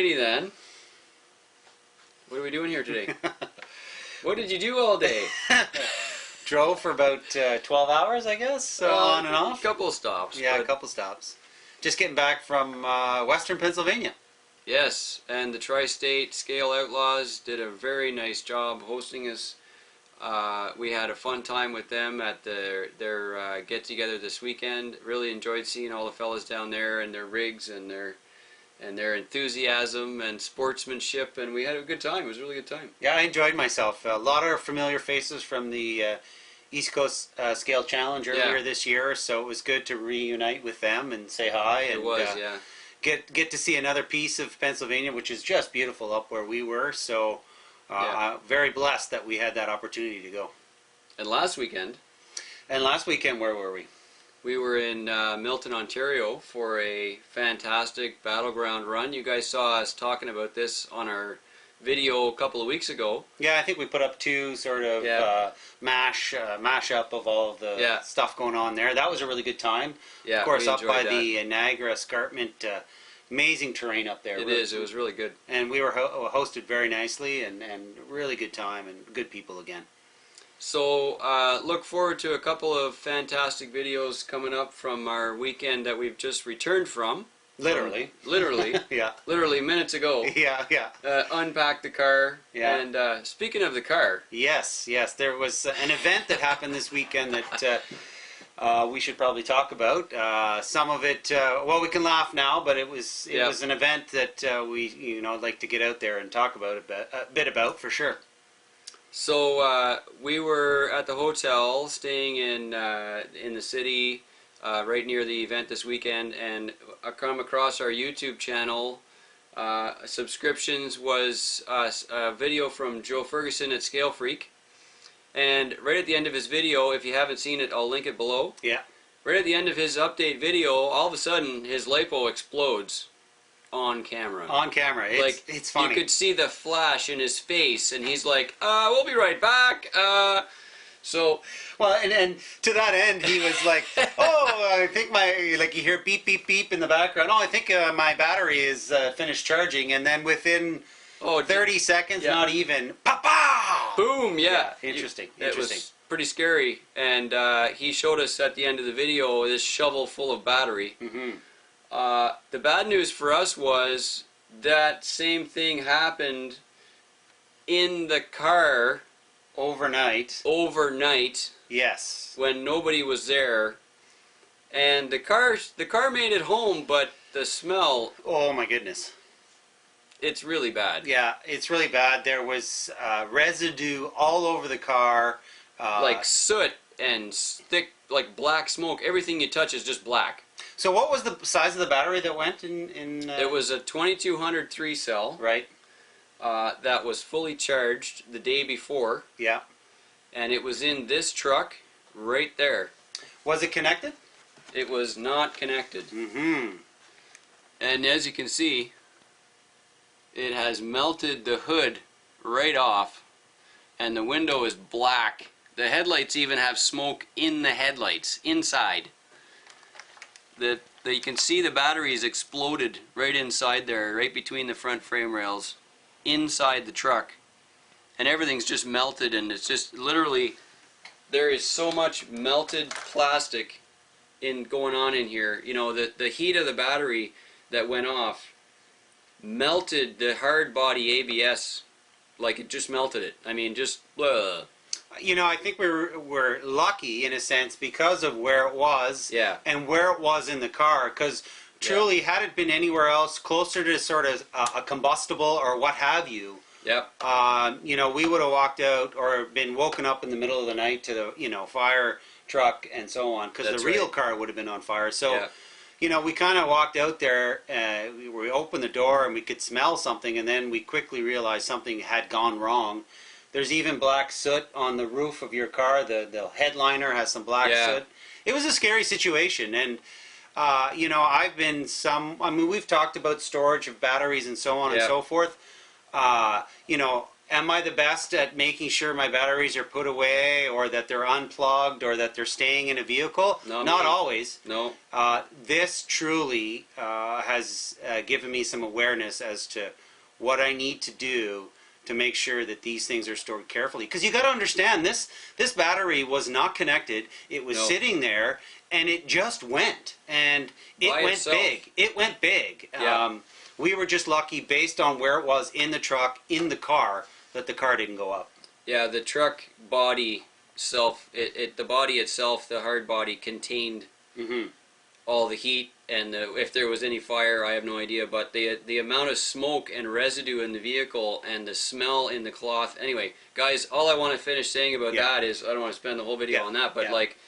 Alrighty then. What are we doing here today? What did you do all day? Drove for about 12 hours, I guess, on and off. A couple of stops. Yeah, a couple stops. Just getting back from western Pennsylvania. Yes, and the Tri-State Scale Outlaws did a very nice job hosting us. We had a fun time with them at their get-together this weekend. Really enjoyed seeing all the fellas down there and their rigs and their enthusiasm and sportsmanship, and we had a good time. It was a really good time. Yeah, I enjoyed myself. A lot of familiar faces from the East Coast Scale Challenge earlier this year, so it was good to reunite with them and say hi. And, it was, yeah. Get to see another piece of Pennsylvania, which is just beautiful up where we were. So very blessed that we had that opportunity to go. And last weekend, where were we? We were in Milton, Ontario for a fantastic BattleGround run. You guys saw us talking about this on our video a couple of weeks ago. Yeah, I think we put up two sort of mash up of all of the stuff going on there. That was a really good time. Yeah, of course, up by the Niagara Escarpment, amazing terrain up there. It is. It was really good. And we were hosted very nicely, and really good time and good people again. So look forward to a couple of fantastic videos coming up from our weekend that we've just returned from. Literally. Yeah. Literally minutes ago. Yeah. Unpacked the car. Yeah. And speaking of the car. Yes. There was an event that happened this weekend that we should probably talk about. Some of it, well, we can laugh now, but it was an event that we like to get out there and talk about a bit about for sure. So we were at the hotel staying in the city. Right near the event this weekend, and I come across our YouTube channel. Subscriptions was a video from Joe Ferguson at Scale Freak, and right at the end of his video, if you haven't seen it, I'll link it below. Yeah. Right at the end of his update video, all of a sudden his lipo explodes on camera. On camera, it's funny. You could see the flash in his face, and he's like, "We'll be right back." So, well, and to that end, he was like, "Oh, I think you hear beep, beep, beep in the background. Oh, I think my battery is finished charging." And then within 30 seconds, not even, pow! Boom! Yeah. Interesting. It was pretty scary. And he showed us at the end of the video this shovel full of battery. Mm-hmm. The bad news for us was that same thing happened in the car. Overnight. Yes. When nobody was there, and the car made it home, but the smell. Oh my goodness. It's really bad. Yeah, it's really bad. There was residue all over the car. Like soot and thick, like black smoke. Everything you touch is just black. So what was the size of the battery that went in? It was a 2200 3-cell. Right. That was fully charged the day before. Yeah. And it was in this truck right there. Was it connected? It was not connected. Mm-hmm. And as you can see, it has melted the hood right off, and the window is black. The headlights even have smoke in the headlights, inside. You can see the batteries exploded right inside there, right between the front frame rails. Inside the truck, and everything's just melted, and it's just literally there is so much melted plastic going on in here. You know, the heat of the battery that went off melted the hard body ABS, like it just melted it. I mean, just blah. You know, I think we're lucky in a sense because of where it was and where it was in the car, because truly, had it been anywhere else, closer to sort of a combustible or what have you, we would have walked out or been woken up in the middle of the night to the fire truck and so on, because the real car would have been on fire. So, we kind of walked out there. We opened the door and we could smell something, and then we quickly realized something had gone wrong. There's even black soot on the roof of your car. The headliner has some black soot. It was a scary situation, and. We've talked about storage of batteries and so on and so forth. am I the best at making sure my batteries are put away, or that they're unplugged, or that they're staying in a vehicle? Not always. No. This truly has given me some awareness as to what I need to do to make sure that these things are stored carefully. Because you got to understand, this battery was not connected. It was sitting there, and it just went, and it went big. It went big. Yeah. We were just lucky, based on where it was in the truck, in the car, that the car didn't go up. Yeah, the truck body the body itself, the hard body, contained all the heat, and if there was any fire, I have no idea, but the amount of smoke and residue in the vehicle and the smell in the cloth. Anyway, guys, all I want to finish saying about that is, I don't want to spend the whole video on that, but like,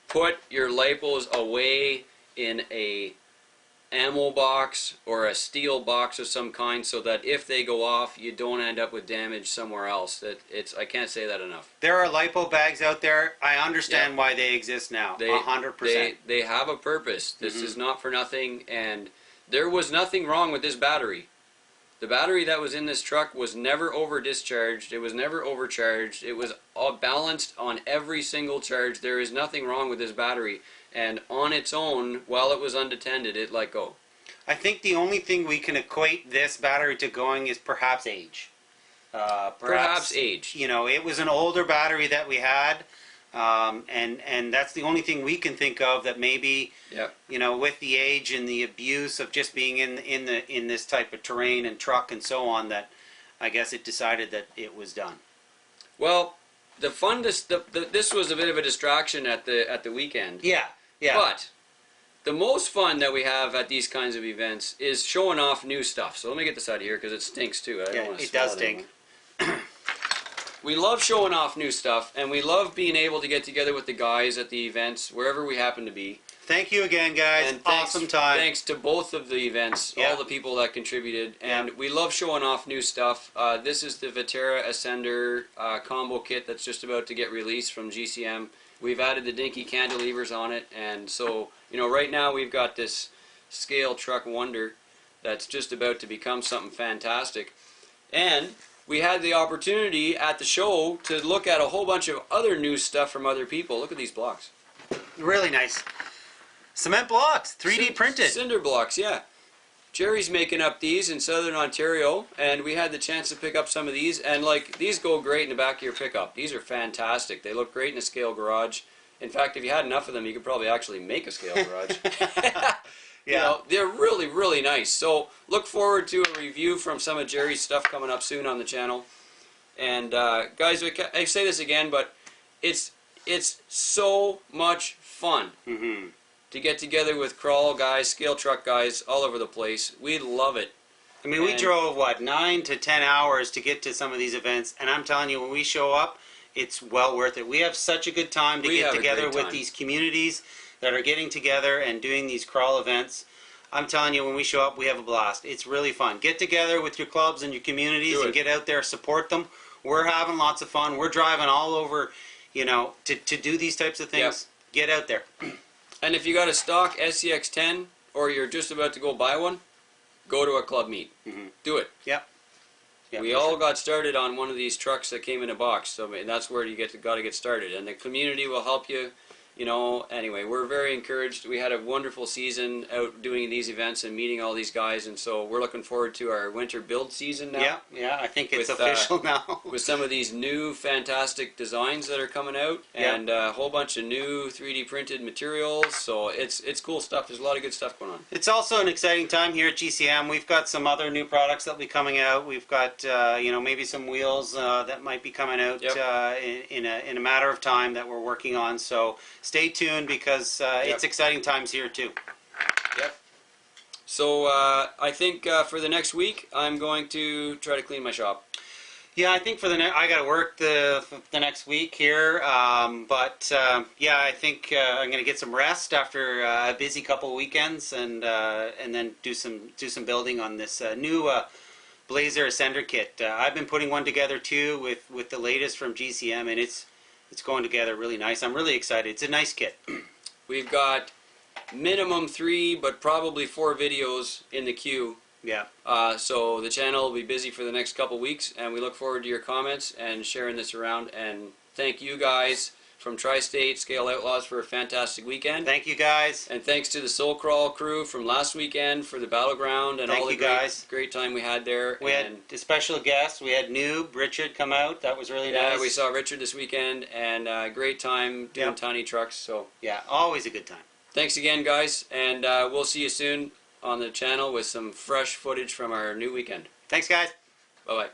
put your lipos away in a ammo box or a steel box of some kind, so that if they go off, you don't end up with damage somewhere else. I can't say that enough. There are lipo bags out there. I understand why they exist now. 100%. They have a purpose. This is not for nothing, and there was nothing wrong with this battery. The battery that was in this truck was never over discharged. It was never overcharged. It was all balanced on every single charge. There is nothing wrong with this battery. And on its own, while it was unattended, it let go. I think the only thing we can equate this battery to going is perhaps age. Perhaps age. You know, it was an older battery that we had, and that's the only thing we can think of that maybe, you know, with the age and the abuse of just being in this type of terrain and truck and so on, that I guess it decided that it was done. Well, this was a bit of a distraction at the weekend. Yeah. But the most fun that we have at these kinds of events is showing off new stuff. So let me get this out of here, because it stinks too. I don't want to it does stink. We love showing off new stuff, and we love being able to get together with the guys at the events, wherever we happen to be. Thank you again, guys. And awesome time. Thanks to both of the events, all the people that contributed. And we love showing off new stuff. This is the Vetera Ascender combo kit that's just about to get released from GCM. We've added the dinky cantilevers on it, and so, you know, right now we've got this scale truck wonder that's just about to become something fantastic. And we had the opportunity at the show to look at a whole bunch of other new stuff from other people. Look at these blocks. Really nice. Cement blocks, 3D printed. Cinder blocks, yeah. Jerry's making up these in Southern Ontario, and we had the chance to pick up some of these, and like, these go great in the back of your pickup. These are fantastic. They look great in a scale garage. In fact, if you had enough of them, you could probably actually make a scale garage. You know, they're really, really nice. So look forward to a review from some of Jerry's stuff coming up soon on the channel. And guys, I say this again, but it's so much fun. To get together with crawl guys, scale truck guys all over the place. We love it. I mean, we drove, what, 9 to 10 hours to get to some of these events, and I'm telling you, when we show up, it's well worth it. We have such a good time to get together with these communities that are getting together and doing these crawl events. I'm telling you, when we show up, we have a blast. It's really fun. Get together with your clubs and your communities and get out there, support them. We're having lots of fun. We're driving all over, you know, to do these types of things. Get out there. And if you got a stock SCX-10 or you're just about to go buy one, go to a club meet. Do it. We all got started on one of these trucks that came in a box, so I mean, that's where you got to get started, and the community will help you. You know, anyway, we're very encouraged. We had a wonderful season out doing these events and meeting all these guys, and so we're looking forward to our winter build season now. Yeah, I think it's official now. With some of these new fantastic designs that are coming out, and a whole bunch of new 3D printed materials, so it's cool stuff. There's a lot of good stuff going on. It's also an exciting time here at GCM. We've got some other new products that will be coming out. We've got, you know, maybe some wheels that might be coming out in a matter of time that we're working on, so stay tuned, because it's exciting times here too. So I think for the next week, I'm going to try to clean my shop. Yeah, I think for I got to work the next week here, but yeah, I think I'm going to get some rest after a busy couple of weekends, and then do some building on this new Blazer Ascender kit. I've been putting one together too with the latest from GCM, and it's going together really nice. I'm really excited. It's a nice kit. We've got minimum 3, but probably 4 videos in the queue Yeah. So the channel will be busy for the next couple weeks, and we look forward to your comments and sharing this around. And thank you guys from Tri-State Scale Outlaws for a fantastic weekend. Thank you guys. And thanks to the Soul Crawl crew from last weekend for the BattleGround and all the great time we had there. We had a special guest. We had Noob, Richard, come out. That was really nice. Yeah, we saw Richard this weekend, and great time doing tiny trucks. So yeah, always a good time. Thanks again, guys, and we'll see you soon on the channel with some fresh footage from our new weekend. Thanks, guys. Bye-bye.